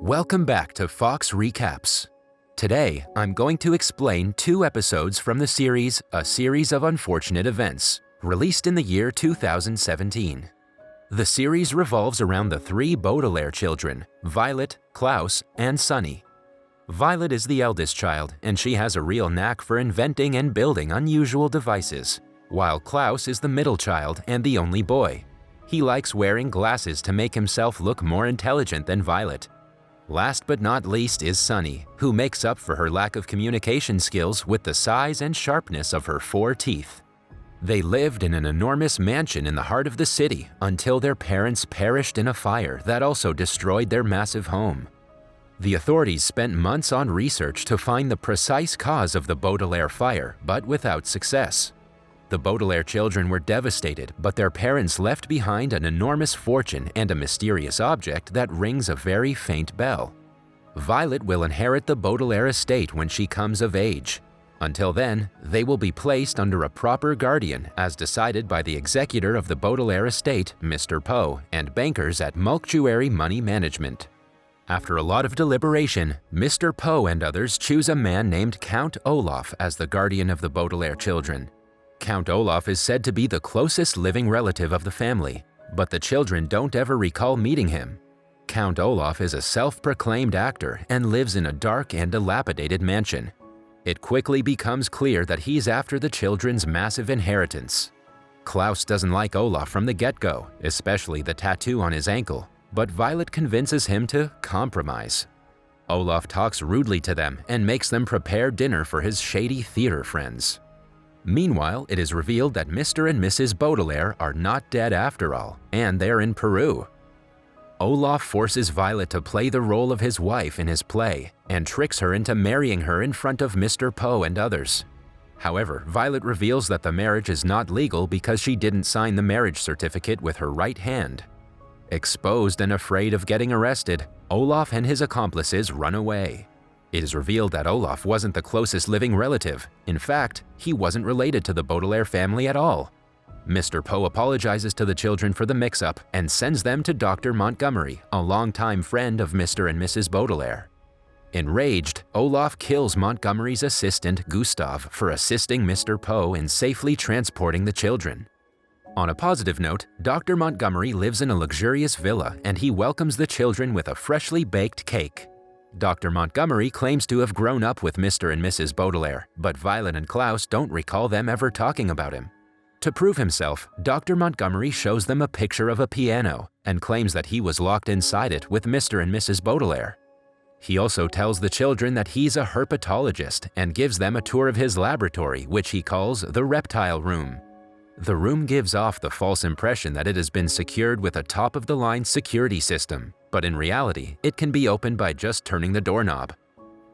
Welcome back to Fox Recaps. Today, I'm going to explain 2 episodes from the series A Series of Unfortunate Events, released in the year 2017. The series revolves around the 3 Baudelaire children, Violet, Klaus, and Sunny. Violet is the eldest child, and she has a real knack for inventing and building unusual devices, while Klaus is the middle child and the only boy. He likes wearing glasses to make himself look more intelligent than Violet. Last but not least is Sunny, who makes up for her lack of communication skills with the size and sharpness of her 4 teeth. They lived in an enormous mansion in the heart of the city until their parents perished in a fire that also destroyed their massive home. The authorities spent months on research to find the precise cause of the Baudelaire fire, but without success. The Baudelaire children were devastated, but their parents left behind an enormous fortune and a mysterious object that rings a very faint bell. Violet will inherit the Baudelaire estate when she comes of age. Until then, they will be placed under a proper guardian as decided by the executor of the Baudelaire estate, Mr. Poe, and bankers at Malktuary Money Management. After a lot of deliberation, Mr. Poe and others choose a man named Count Olaf as the guardian of the Baudelaire children. Count Olaf is said to be the closest living relative of the family, but the children don't ever recall meeting him. Count Olaf is a self-proclaimed actor and lives in a dark and dilapidated mansion. It quickly becomes clear that he's after the children's massive inheritance. Klaus doesn't like Olaf from the get-go, especially the tattoo on his ankle, but Violet convinces him to compromise. Olaf talks rudely to them and makes them prepare dinner for his shady theater friends. Meanwhile, it is revealed that Mr. and Mrs. Baudelaire are not dead after all, and they're in Peru. Olaf forces Violet to play the role of his wife in his play and tricks her into marrying her in front of Mr. Poe and others. However, Violet reveals that the marriage is not legal because she didn't sign the marriage certificate with her right hand. Exposed and afraid of getting arrested, Olaf and his accomplices run away. It is revealed that Olaf wasn't the closest living relative. In fact, he wasn't related to the Baudelaire family at all. Mr. Poe apologizes to the children for the mix-up and sends them to Dr. Montgomery, a longtime friend of Mr. and Mrs. Baudelaire. Enraged, Olaf kills Montgomery's assistant, Gustav, for assisting Mr. Poe in safely transporting the children. On a positive note, Dr. Montgomery lives in a luxurious villa and he welcomes the children with a freshly baked cake. Dr. Montgomery claims to have grown up with Mr. and Mrs. Baudelaire, but Violet and Klaus don't recall them ever talking about him. To prove himself, Dr. Montgomery shows them a picture of a piano and claims that he was locked inside it with Mr. and Mrs. Baudelaire. He also tells the children that he's a herpetologist and gives them a tour of his laboratory, which he calls the reptile room. The room gives off the false impression that it has been secured with a top-of-the-line security system, but in reality, it can be opened by just turning the doorknob.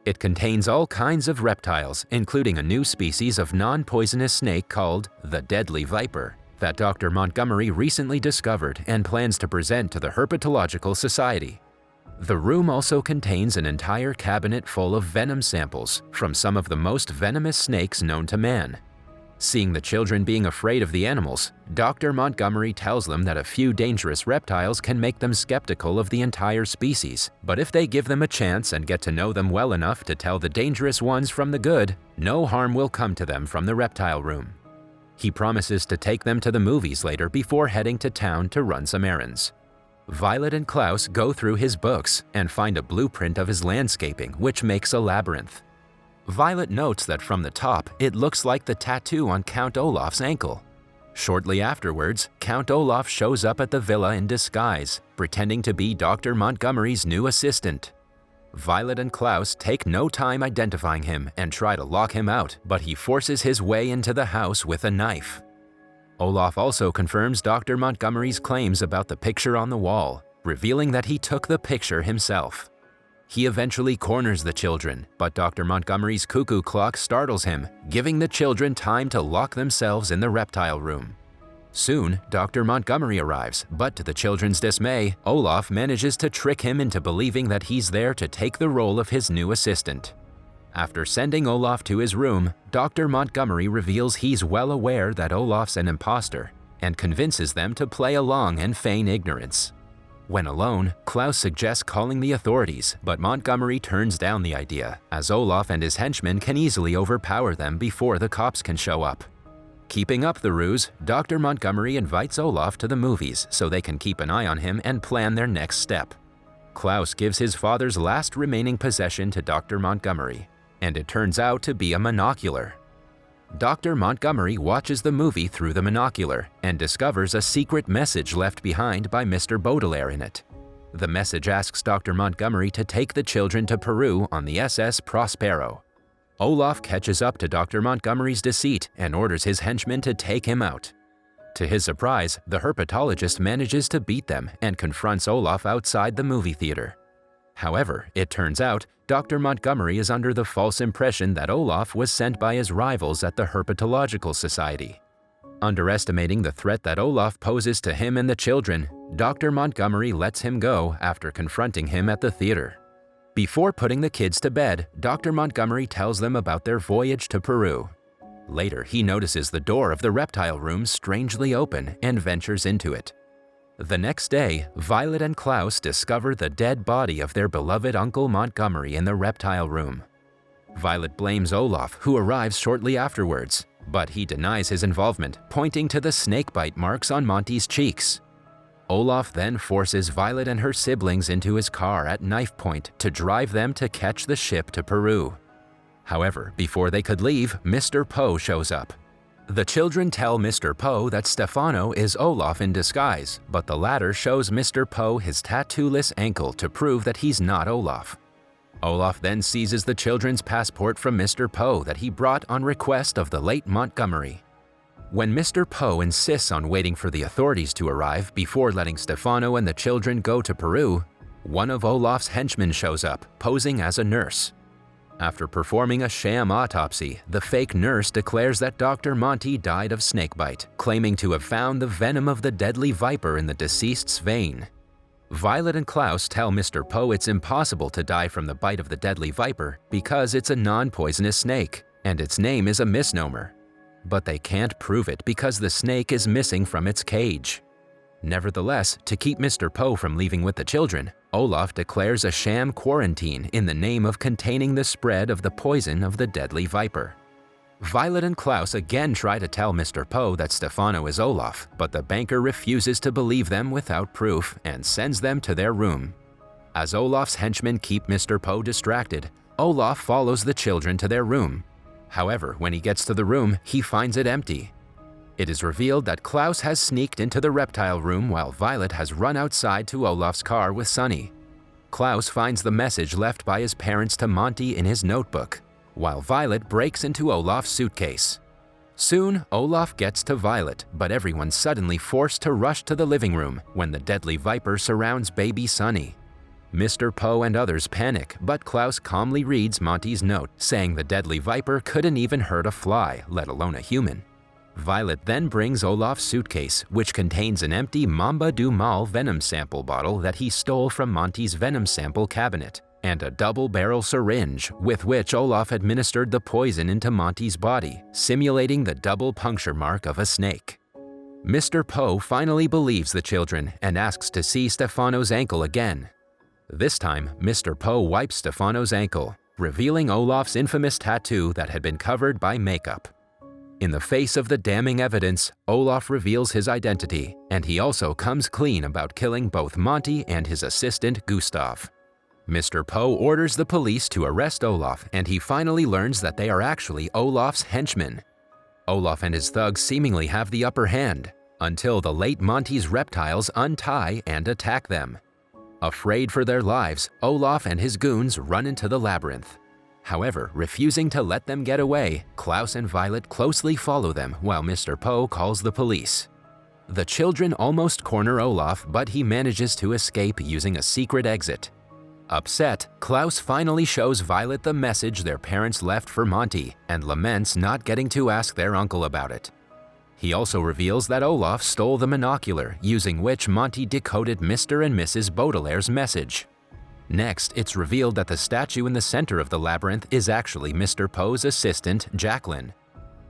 It contains all kinds of reptiles, including a new species of non-poisonous snake called the deadly viper, that Dr. Montgomery recently discovered and plans to present to the Herpetological Society. The room also contains an entire cabinet full of venom samples from some of the most venomous snakes known to man. Seeing the children being afraid of the animals, Dr. Montgomery tells them that a few dangerous reptiles can make them skeptical of the entire species, but if they give them a chance and get to know them well enough to tell the dangerous ones from the good, no harm will come to them from the reptile room. He promises to take them to the movies later before heading to town to run some errands. Violet and Klaus go through his books and find a blueprint of his landscaping, which makes a labyrinth. Violet notes that from the top, it looks like the tattoo on Count Olaf's ankle. Shortly afterwards, Count Olaf shows up at the villa in disguise, pretending to be Dr. Montgomery's new assistant. Violet and Klaus take no time identifying him and try to lock him out, but he forces his way into the house with a knife. Olaf also confirms Dr. Montgomery's claims about the picture on the wall, revealing that he took the picture himself. He eventually corners the children, but Dr. Montgomery's cuckoo clock startles him, giving the children time to lock themselves in the reptile room. Soon, Dr. Montgomery arrives, but to the children's dismay, Olaf manages to trick him into believing that he's there to take the role of his new assistant. After sending Olaf to his room, Dr. Montgomery reveals he's well aware that Olaf's an imposter and convinces them to play along and feign ignorance. When alone, Klaus suggests calling the authorities, but Montgomery turns down the idea, as Olaf and his henchmen can easily overpower them before the cops can show up. Keeping up the ruse, Dr. Montgomery invites Olaf to the movies so they can keep an eye on him and plan their next step. Klaus gives his father's last remaining possession to Dr. Montgomery, and it turns out to be a monocular. Dr. Montgomery watches the movie through the monocular and discovers a secret message left behind by Mr. Baudelaire in it. The message asks Dr. Montgomery to take the children to Peru on the SS Prospero. Olaf catches up to Dr. Montgomery's deceit and orders his henchmen to take him out. To his surprise, the herpetologist manages to beat them and confronts Olaf outside the movie theater. However, it turns out Dr. Montgomery is under the false impression that Olaf was sent by his rivals at the Herpetological Society. Underestimating the threat that Olaf poses to him and the children, Dr. Montgomery lets him go after confronting him at the theater. Before putting the kids to bed, Dr. Montgomery tells them about their voyage to Peru. Later, he notices the door of the reptile room strangely open and ventures into it. The next day, Violet and Klaus discover the dead body of their beloved Uncle Montgomery in the reptile room. Violet blames Olaf, who arrives shortly afterwards, but he denies his involvement, pointing to the snakebite marks on Monty's cheeks. Olaf then forces Violet and her siblings into his car at knife point to drive them to catch the ship to Peru. However, before they could leave, Mr. Poe shows up. The children tell Mr. Poe that Stefano is Olaf in disguise, but the latter shows Mr. Poe his tattoo-less ankle to prove that he's not Olaf. Olaf then seizes the children's passport from Mr. Poe that he brought on request of the late Montgomery. When Mr. Poe insists on waiting for the authorities to arrive before letting Stefano and the children go to Peru, one of Olaf's henchmen shows up, posing as a nurse. After performing a sham autopsy, the fake nurse declares that Dr. Monty died of snakebite, claiming to have found the venom of the deadly viper in the deceased's vein. Violet and Klaus tell Mr. Poe it's impossible to die from the bite of the deadly viper because it's a non-poisonous snake, and its name is a misnomer. But they can't prove it because the snake is missing from its cage. Nevertheless, to keep Mr. Poe from leaving with the children, Olaf declares a sham quarantine in the name of containing the spread of the poison of the deadly viper. Violet and Klaus again try to tell Mr. Poe that Stefano is Olaf, but the banker refuses to believe them without proof and sends them to their room. As Olaf's henchmen keep Mr. Poe distracted, Olaf follows the children to their room. However, when he gets to the room, he finds it empty. It is revealed that Klaus has sneaked into the reptile room while Violet has run outside to Olaf's car with Sunny. Klaus finds the message left by his parents to Monty in his notebook, while Violet breaks into Olaf's suitcase. Soon, Olaf gets to Violet, but everyone's suddenly forced to rush to the living room when the deadly viper surrounds baby Sunny. Mr. Poe and others panic, but Klaus calmly reads Monty's note, saying the deadly viper couldn't even hurt a fly, let alone a human. Violet then brings Olaf's suitcase, which contains an empty Mamba du Mal venom sample bottle that he stole from Monty's venom sample cabinet, and a double-barrel syringe with which Olaf administered the poison into Monty's body, simulating the double puncture mark of a snake. Mr. Poe finally believes the children and asks to see Stefano's ankle again. This time, Mr. Poe wipes Stefano's ankle, revealing Olaf's infamous tattoo that had been covered by makeup. In the face of the damning evidence, Olaf reveals his identity, and he also comes clean about killing both Monty and his assistant Gustav. Mr. Poe orders the police to arrest Olaf, and he finally learns that they are actually Olaf's henchmen. Olaf and his thugs seemingly have the upper hand, until the late Monty's reptiles untie and attack them. Afraid for their lives, Olaf and his goons run into the labyrinth. However, refusing to let them get away, Klaus and Violet closely follow them while Mr. Poe calls the police. The children almost corner Olaf, but he manages to escape using a secret exit. Upset, Klaus finally shows Violet the message their parents left for Monty and laments not getting to ask their uncle about it. He also reveals that Olaf stole the monocular, using which Monty decoded Mr. and Mrs. Baudelaire's message. Next, it's revealed that the statue in the center of the labyrinth is actually Mr. Poe's assistant, Jacqueline.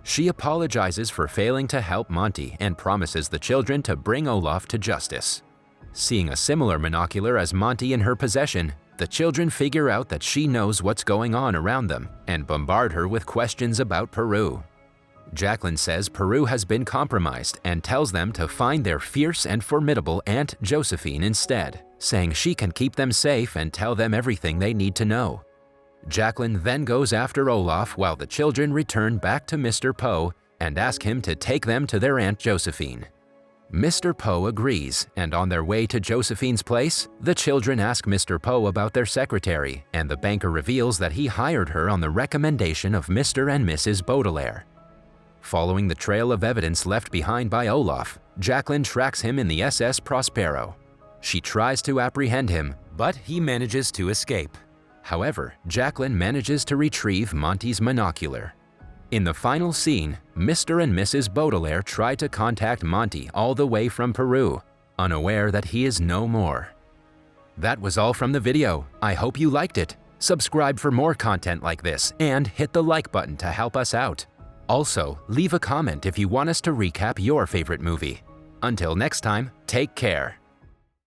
She apologizes for failing to help Monty and promises the children to bring Olaf to justice. Seeing a similar monocular as Monty in her possession, the children figure out that she knows what's going on around them and bombard her with questions about Peru. Jacqueline says Peru has been compromised and tells them to find their fierce and formidable Aunt Josephine instead, saying she can keep them safe and tell them everything they need to know. Jacqueline then goes after Olaf while the children return back to Mr. Poe and ask him to take them to their Aunt Josephine. Mr. Poe agrees, and on their way to Josephine's place, the children ask Mr. Poe about their secretary, and the banker reveals that he hired her on the recommendation of Mr. and Mrs. Baudelaire. Following the trail of evidence left behind by Olaf, Jacqueline tracks him in the SS Prospero. She tries to apprehend him, but he manages to escape. However, Jacqueline manages to retrieve Monty's monocular. In the final scene, Mr. and Mrs. Baudelaire try to contact Monty all the way from Peru, unaware that he is no more. That was all from the video. I hope you liked it. Subscribe for more content like this and hit the like button to help us out. Also, leave a comment if you want us to recap your favorite movie. Until next time, take care.